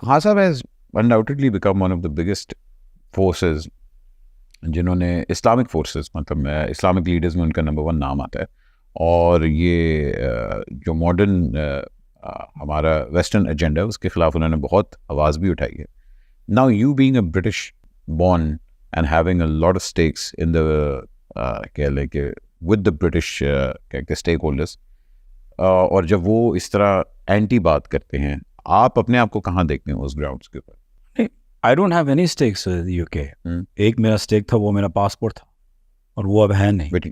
Khan Sahab has undoubtedly become one of the biggest forces जिन्होंने Islamic forces मतलब Islamic leaders में उनका number 1 नाम आता है और ये जो मॉडर्न हमारा वेस्टर्न एजेंडा उसके ख़िलाफ़ उन्होंने बहुत आवाज़ भी उठाई है. Now you being a British born and having a lot of stakes in the with the British stakeholders और जब वो इस तरह एंटी बात करते हैं आप अपने आप को कहाँ देखते हैं उस ग्राउंड्स के ऊपर? I don't have any stakes with the UK. एक मेरा स्टेक था वो मेरा पासपोर्ट था और वो अब है नहीं. But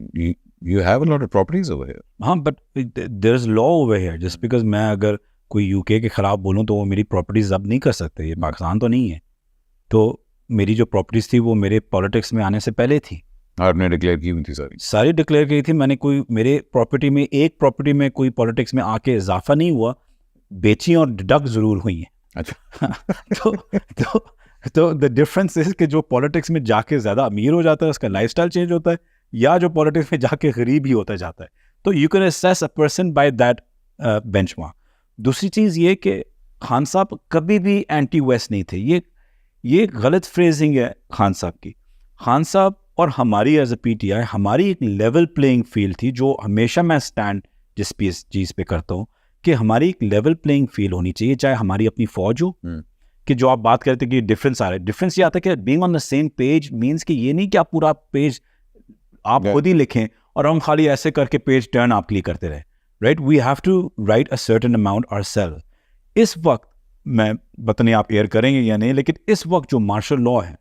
you have a lot of properties over here. हाँ, but there is law over here. Just because मैं अगर कोई UK के खिलाफ बोलूँ तो वो मेरी प्रॉपर्टीज जब्त नहीं कर सकते. ये पाकिस्तान तो नहीं है. तो मेरी जो प्रॉपर्टीज थी वो मेरे पॉलिटिक्स में आने से पहले थी. आपने डिक्लेयर की हुई थी? सारी डिक्लेयर की थी मैंने. कोई मेरे प्रॉपर्टी में एक प्रॉपर्टी में कोई पॉलिटिक्स में आके इजाफा नहीं हुआ. बेची और डिडक्ट ज़रूर हुई हैं. अच्छा. तो द डिफरेंस इज कि जो पॉलिटिक्स में जाके ज़्यादा अमीर हो जाता है उसका लाइफस्टाइल चेंज होता है या जो पॉलिटिक्स में जाके गरीब ही होता जाता है. तो you can assess a person by that benchmark. दूसरी चीज़ ये कि खान साहब कभी भी एंटी वेस्ट नहीं थे. ये गलत फ्रेजिंग है खान साहब की. खान साहब और हमारी एज अ PTI हमारी एक लेवल प्लेइंग फील्ड थी जो हमेशा मैं स्टैंड जिस चीज़ पे करता हूँ कि हमारी एक लेवल प्लेइंग फील्ड होनी चाहिए. चाहे हमारी अपनी फौज हो कि जो आप बात करते कि डिफरेंस आ रहा है. डिफरेंस ये आता है कि being on the same page means कि ये नहीं कि आप पूरा पेज आप खुद ही लिखें और हम खाली ऐसे करके पेज टर्न आप क्लिक करते रहे. Right, we have to write a certain amount ourselves. इस वक्त मैं पता नहीं आप एयर करेंगे या नहीं, लेकिन इस वक्त जो मार्शल लॉ है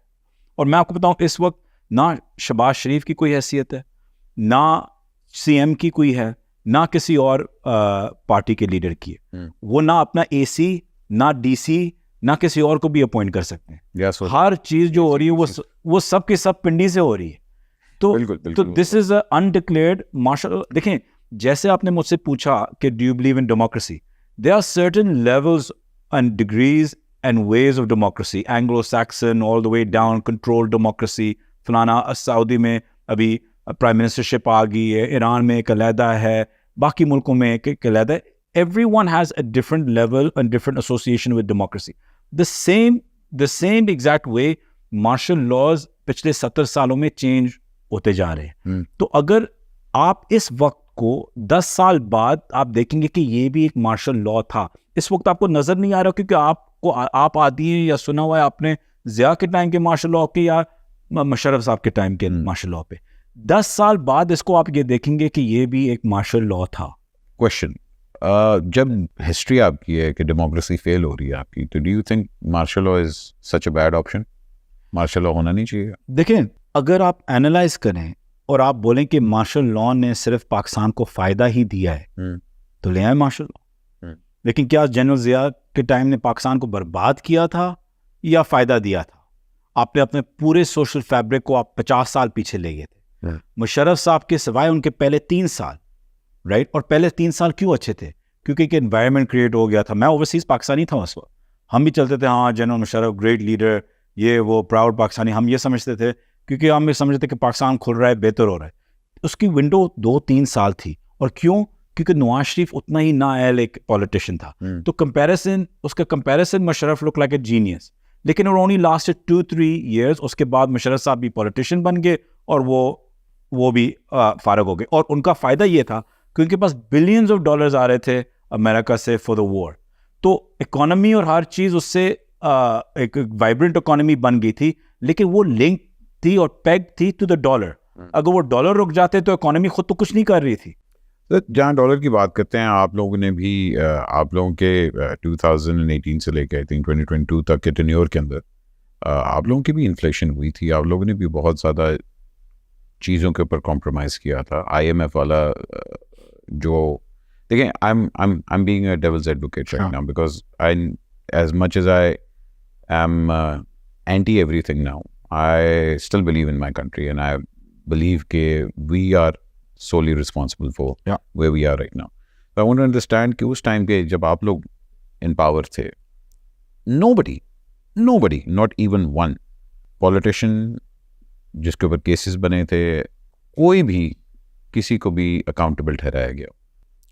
और मैं आपको बताऊं इस वक्त ना शहबाज शरीफ की कोई हैसियत है, ना CM की कोई है, ना किसी और पार्टी के लीडर की है. वो ना अपना AC ना DC ना किसी और को भी अपॉइंट कर सकते हैं. yes, हर चीज जो हो रही है वो सब की सब पिंडी से हो रही है. तो this is a undeclared martial. देखें, जैसे आपने मुझसे पूछा कि do you believe in democracy, there are certain levels and degrees and ways of democracy. Anglo Saxon all the way down control democracy. फलाना सऊदी में अभी प्राइम मिनिस्टरशिप आ गई है, ईरान में एक अलहदा है, बाकी मुल्कों में एक अलहदा है. Everyone has a different level and different association with democracy. The same exact way martial laws पिछले 70 सालों में चेंज होते जा रहे हैं. तो अगर आप इस वक्त को 10 साल बाद आप देखेंगे कि ये भी एक मार्शल लॉ था. इस वक्त आपको नजर नहीं आ रहा क्योंकि आप आदि हैं या सुना हुआ है आपने ज़िया के टाइम के मार्शल लॉ के या मुशर्रफ साहब के टाइम के मार्शल लॉ पे. 10 साल बाद इसको आप ये देखेंगे कि ये भी एक मार्शल लॉ था. क्वेश्चन, जब हिस्ट्री आपकी है कि डेमोक्रेसी फेल हो रही है आपकी, तो do you think martial law is such a bad option? Martial law होना नहीं चाहिए? देखें, अगर आप एनालाइज करें और आप बोलें कि मार्शल लॉ ने सिर्फ पाकिस्तान को फायदा ही दिया है तो ले आए मार्शल लॉ. लेकिन क्या जनरल ज़िया के टाइम ने पाकिस्तान को बर्बाद किया था या फायदा दिया था? आपने अपने पूरे सोशल फैब्रिक को आप 50 साल पीछे ले गए थे. मुशर्रफ साहब के सिवाय उनके पहले 3 साल, राइट, और पहले 3 साल क्यों अच्छे थे? क्योंकि एक एनवायरनमेंट क्रिएट हो गया था. मैं ओवरसीज पाकिस्तानी था उस वक्त, हम भी चलते थे हाँ जनरल मुशर्रफ ग्रेट लीडर, ये वो प्राउड पाकिस्तानी, हम ये समझते थे क्योंकि हम ये समझते थे कि पाकिस्तान खुल रहा है, बेहतर हो रहा है. उसकी विंडो 2-3 साल थी. और क्यों? क्योंकि नवाज शरीफ उतना ही नाअहल एक पॉलिटिशियन था. तो उसका comparison Musharraf look like a genius. लेकिन ओनली लास्ट 2-3 ईयर्स उसके बाद मुशर्रफ साहब भी पॉलिटिशियन बन गए और वो भी फारग हो गए. और उनका फ़ायदा ये था कि उनके पास बिलियंस ऑफ डॉलर्स आ रहे थे अमेरिका से फॉर द वॉर. तो इकोनॉमी और हर चीज़ उससे एक वाइब्रेंट इकोनॉमी बन गई थी. लेकिन वो लिंक थी और पैग थी टू द डॉलर. अगर वो डॉलर रुक जाते तो इकोनॉमी खुद तो कुछ नहीं कर रही थी. तो जहाँ डॉलर की बात करते हैं, आप लोगों ने भी आप लोगों के 2018 से लेकर आई थिंक 2022 तक के टेन्योर के अंदर आप लोगों की भी इन्फ्लेशन हुई थी. आप लोगों ने भी बहुत ज़्यादा चीज़ों के ऊपर कॉम्प्रोमाइज़ किया था. IMF वाला जो देखिए, I'm being a devil's advocate right now because as much as I am anti everything now, I still believe in my country and I believe that we are solely responsible for where we are right now. So I want to understand कि उस time के जब आप लोग in power थे, nobody, not even one politician जिसके ऊपर cases बने थे, कोई भी किसी को भी अकाउंटेबल ठहराया गया.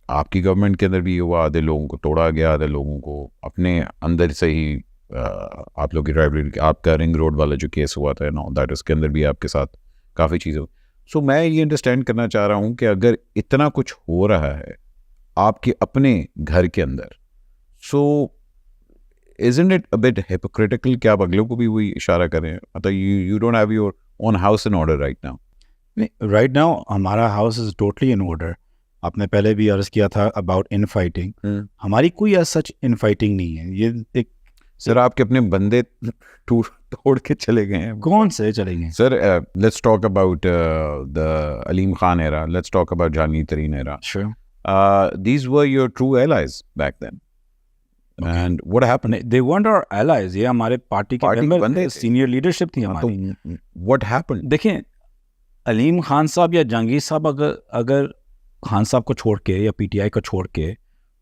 आपकी गवर्नमेंट के अंदर भी हुआ, आधे लोगों को तोड़ा गया, आधे लोगों को अपने अंदर से ही आप लोग की राइवलरी, आपका रिंग रोड वाला जो केस हुआ था नो दैट, उसके अंदर भी आपके साथ काफ़ी चीज़ें। सो मैं ये अंडरस्टैंड करना चाह रहा हूँ कि अगर इतना कुछ हो रहा है आपके अपने घर के अंदर, सो isn't it a bit hypocritical कि आप अगलों को भी वही इशारा करें? मतलब you don't have your own house in order right now. नहीं, राइट नाउ हमारा house is totally in order. आपने पहले भी अर्ज किया था अबाउट इन फाइटिंग, हमारी कोई एज सच इन फाइटिंग नहीं है। ये एक सर आपके अपने बंदे तोड़ के चले गए हैं। कौन से चले गए? Sir let's talk about the Aleem Khan era, let's talk about Jahangir तरीन era. Sure. These were your true allies back then. Okay. And what happened? They weren't our allies, ये हमारे पार्टी के मेंबर, सीनियर लीडरशिप थी हमारी। What happened? देखें, अलीम खान साहब या जहांगीर साहब अगर खान साहब को छोड़ के या पीटीआई को छोड़ के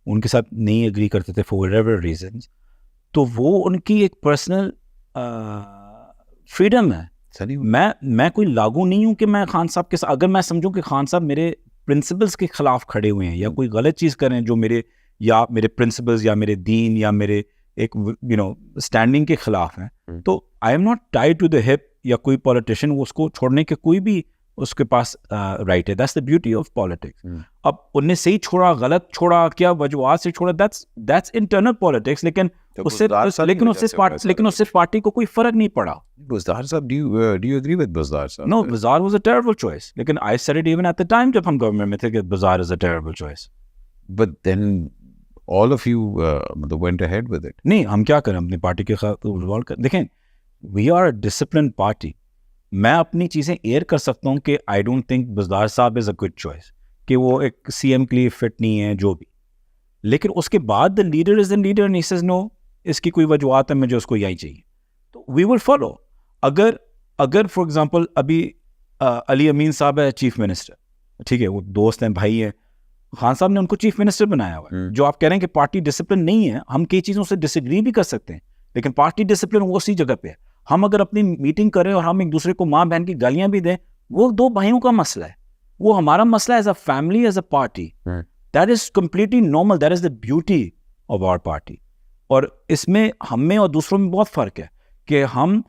उनके साथ नहीं एग्री करते थे फॉर व्हाटएवर रीजंस, तो वो उनकी एक पर्सनल फ्रीडम है। सही, मैं कोई लागू नहीं हूँ कि मैं खान साहब के साथ, अगर मैं समझूं कि खान साहब मेरे प्रिंसिपल्स के खिलाफ खड़े हुए हैं या कोई गलत चीज़ करें जो मेरे प्रिंसिपल्स या मेरे दीन या मेरे एक स्टैंडिंग के खिलाफ हैं, तो I am not tied to the hip या कोई पॉलिटिशियन उसको छोड़ने के कोई भी उसके पास राइट है। That's the beauty of politics. अब उनने सही छोड़ा, गलत छोड़ा, क्या वजूहात से छोड़ा, दैट्स इंटरनल पॉलिटिक्स। लेकिन उससे पार्टी को कोई फर्क नहीं पड़ा। बुज़दार साहब, do you agree with Buzdar साहब? No, Bazaar was a terrible choice. लेकिन I said it even at the time जब हम गवर्नमेंट में थे कि Bazaar is a terrible choice. But then all of you went ahead with it. नहीं, हम क्या करें, अपनी पार्टी के साथ रिवॉल्व कर। देखें, we are a disciplined party. मैं अपनी चीज़ें एयर कर सकता हूँ कि आई डोंट थिंक बुज़दार साहब इज़ अ गुड चॉइस, कि वो एक सीएम के लिए फिट नहीं है, जो भी। लेकिन उसके बाद the leader is the leader and he says no, इसकी कोई वजूहत है, मुझे उसको यही चाहिए, तो वी विल फॉलो। अगर फॉर एग्जांपल अभी अली अमीन साहब है चीफ मिनिस्टर, ठीक है, वो दोस्त हैं, भाई हैं, खान साहब ने उनको चीफ मिनिस्टर बनाया हुआ है। जो आप कह रहे हैं कि पार्टी डिसिप्लिन नहीं है, हम कई चीज़ों से डिसएग्री भी कर सकते हैं, लेकिन पार्टी डिसिप्लिन वो उसी जगह पे है। हम अगर अपनी मीटिंग करें और हम एक दूसरे को माँ बहन की गालियां भी दें, वो दो भाइयों का मसला है, वो हमारा मसला as a family, as a party. That is completely normal, that is the beauty of our party. और इसमें हम में और दूसरों में बहुत फर्क है कि हम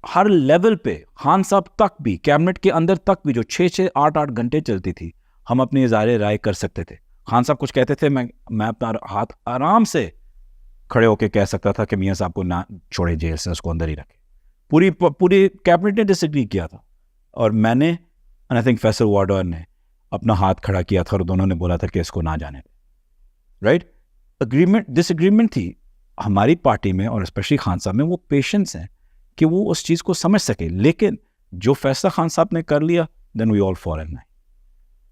हर लेवल पे, खान साहब तक भी, कैबिनेट के अंदर तक भी, जो 6-6, 8-8 घंटे चलती थी, हम अपने इज़हार राय कर सकते थे। खान साहब कुछ कहते थे, मैं अपना हाथ आराम से खड़े होकर कह सकता था कि मियाँ साहब को ना छोड़े जेल से, उसको अंदर ही रखे। पूरी कैबिनेट ने डिसएग्री किया था, और मैंने एंड आई थिंक फैसल वार्डर ने अपना हाथ खड़ा किया था, और दोनों ने बोला था कि इसको ना जाने दें। राइट? डिसएग्रीमेंट थी हमारी पार्टी में, और स्पेशली खान साहब में वो पेशेंस हैं कि वो उस चीज़ को समझ सके। लेकिन जो फैसला खान साहब ने कर लिया, then we all follow in.